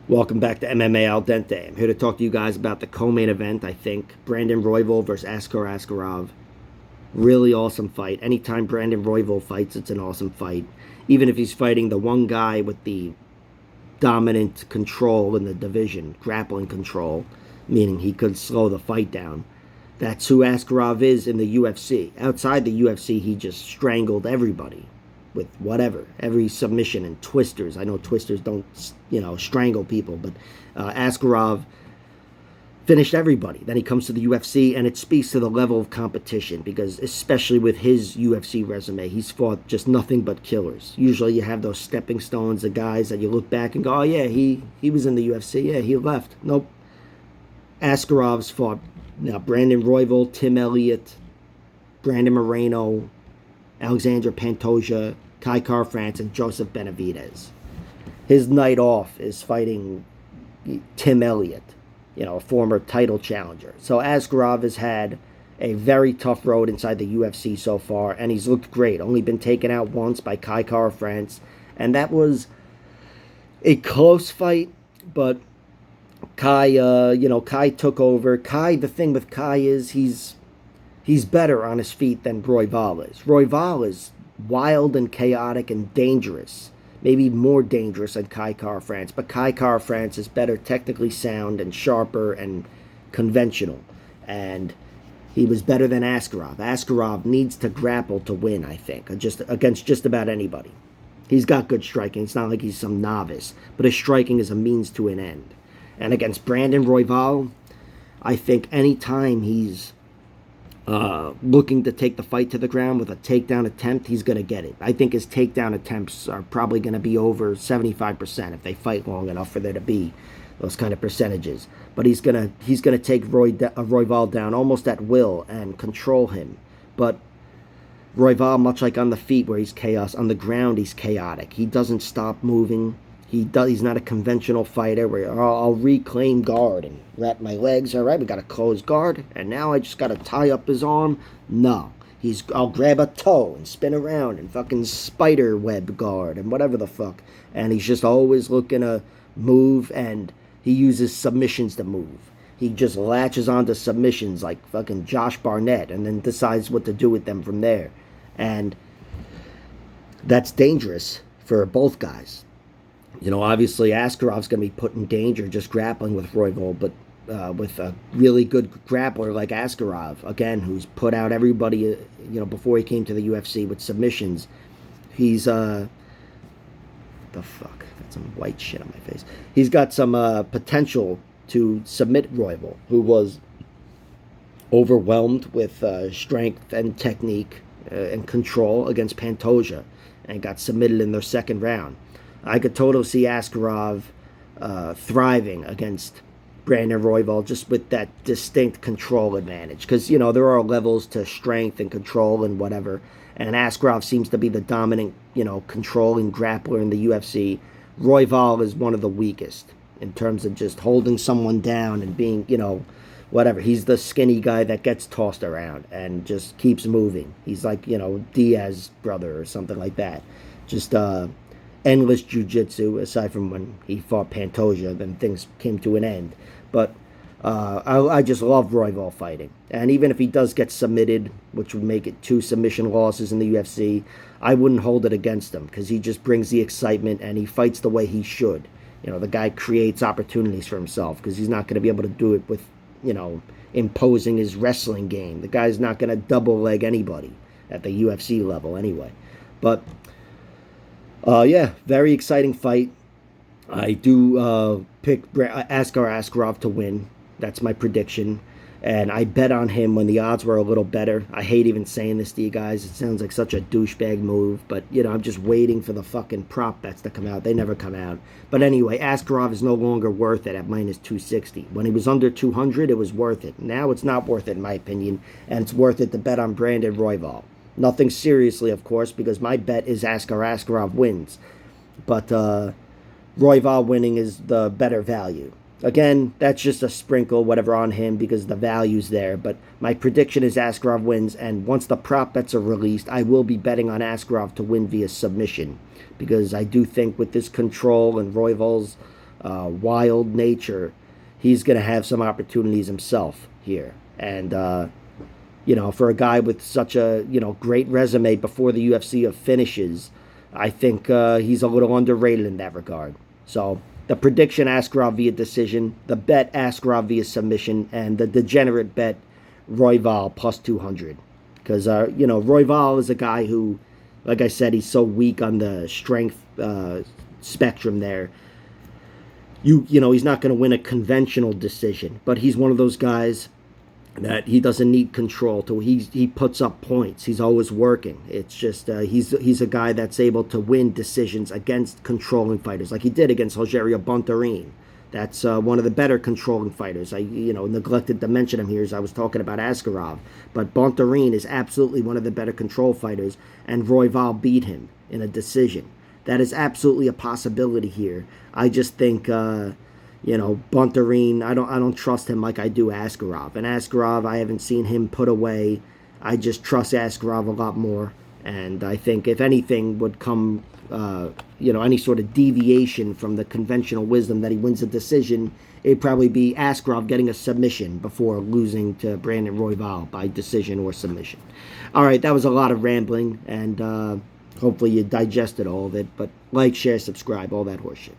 Welcome back to MMA Al Dente. I'm here to talk to you guys about the co-main event, I think. Brandon Royval versus Askar Askarov. Really awesome fight. Anytime Brandon Royval fights, it's an awesome fight. Even if he's fighting the one guy with the dominant control in the division, grappling control, meaning he could slow the fight down. That's who Askarov is in the UFC. Outside the UFC, he just strangled everybody with whatever, every submission and twisters. I know twisters don't, strangle people, but Askarov finished everybody. Then he comes to the UFC, and it speaks to the level of competition because, especially with his UFC resume, he's fought just nothing but killers. Usually, you have those stepping stones, the guys that you look back and go, "Oh yeah, he was in the UFC. Yeah, he left." Nope. Askarov's fought now Brandon Royval, Tim Elliott, Brandon Moreno, Alexandra Pantoja, Kai Car-France, and Joseph Benavidez. His night off is fighting Tim Elliott, a former title challenger. So Askarov has had a very tough road inside the UFC so far, and he's looked great. Only been taken out once by Kai Car-France, and that was a close fight, but Kai took over. The thing with Kai is he's better on his feet than Royval is. Royval is wild and chaotic and dangerous. Maybe more dangerous than Kai Car-France, but Kai Car-France is better technically sound and sharper and conventional. And he was better than Askarov. Askarov needs to grapple to win, I think, just against just about anybody. He's got good striking. It's not like he's some novice, but his striking is a means to an end. And against Brandon Royval, I think anytime he's looking to take the fight to the ground with a takedown attempt, he's going to get it. I think his takedown attempts are probably going to be over 75% if they fight long enough for there to be those kind of percentages. But he's gonna take Royval down almost at will and control him. But Royval, much like on the feet where he's chaos, on the ground he's chaotic. He doesn't stop moving. He's not a conventional fighter where I'll reclaim guard and wrap my legs. All right, we got to close guard, and now I just got to tie up his arm. No, I'll grab a toe and spin around and fucking spider web guard and whatever the fuck. And he's just always looking to move, and he uses submissions to move. He just latches onto submissions like fucking Josh Barnett, and then decides what to do with them from there. And that's dangerous for both guys. Obviously Askarov's going to be put in danger just grappling with Royval, but with a really good grappler like Askarov, again, who's put out everybody, before he came to the UFC with submissions, he's, the fuck, got some white shit on my face. He's got some potential to submit Royval, who was overwhelmed with strength and technique and control against Pantoja and got submitted in their second round. I could totally see Askarov thriving against Brandon Royval just with that distinct control advantage. Because, there are levels to strength and control and whatever. And Askarov seems to be the dominant, controlling grappler in the UFC. Royval is one of the weakest in terms of just holding someone down and being, whatever. He's the skinny guy that gets tossed around and just keeps moving. He's like, Diaz brother or something like that. Just, endless jiu-jitsu, aside from when he fought Pantoja, then things came to an end. But I just love Royval fighting. And even if he does get submitted, which would make it 2 submission losses in the UFC, I wouldn't hold it against him because he just brings the excitement and he fights the way he should. The guy creates opportunities for himself because he's not going to be able to do it with, imposing his wrestling game. The guy's not going to double leg anybody at the UFC level anyway. But very exciting fight. I do pick Askar Askarov to win. That's my prediction. And I bet on him when the odds were a little better. I hate even saying this to you guys. It sounds like such a douchebag move. But, I'm just waiting for the fucking prop bets to come out. They never come out. But anyway, Askarov is no longer worth it at minus 260. When he was under 200, it was worth it. Now it's not worth it, in my opinion. And it's worth it to bet on Brandon Royval. Nothing seriously, of course, because my bet is Askar Askarov wins. But Royval winning is the better value. Again, that's just a sprinkle, whatever, on him because the value's there. But my prediction is Askarov wins, and once the prop bets are released, I will be betting on Askarov to win via submission because I do think with this control and Royval's wild nature, he's going to have some opportunities himself here. And, for a guy with such a, great resume before the UFC of finishes, I think he's a little underrated in that regard. So the prediction, Askarov via decision, the bet, Askarov via submission, and the degenerate bet, Royval plus 200. Because, Royval is a guy who, like I said, he's so weak on the strength spectrum there. He's not going to win a conventional decision, but he's one of those guys that he doesn't need control to. He puts up points. He's always working. It's just he's a guy that's able to win decisions against controlling fighters, like he did against Rogerio Bontorin. That's one of the better controlling fighters. I neglected to mention him here as I was talking about Askarov, but Bontorin is absolutely one of the better control fighters, and Royval beat him in a decision. That is absolutely a possibility here. I just think Bontorin, I don't trust him like I do Askarov. And Askarov, I haven't seen him put away. I just trust Askarov a lot more. And I think if anything would come, any sort of deviation from the conventional wisdom that he wins a decision, it'd probably be Askarov getting a submission before losing to Brandon Royval by decision or submission. All right, that was a lot of rambling, and hopefully you digested all of it. But like, share, subscribe, all that horseshit.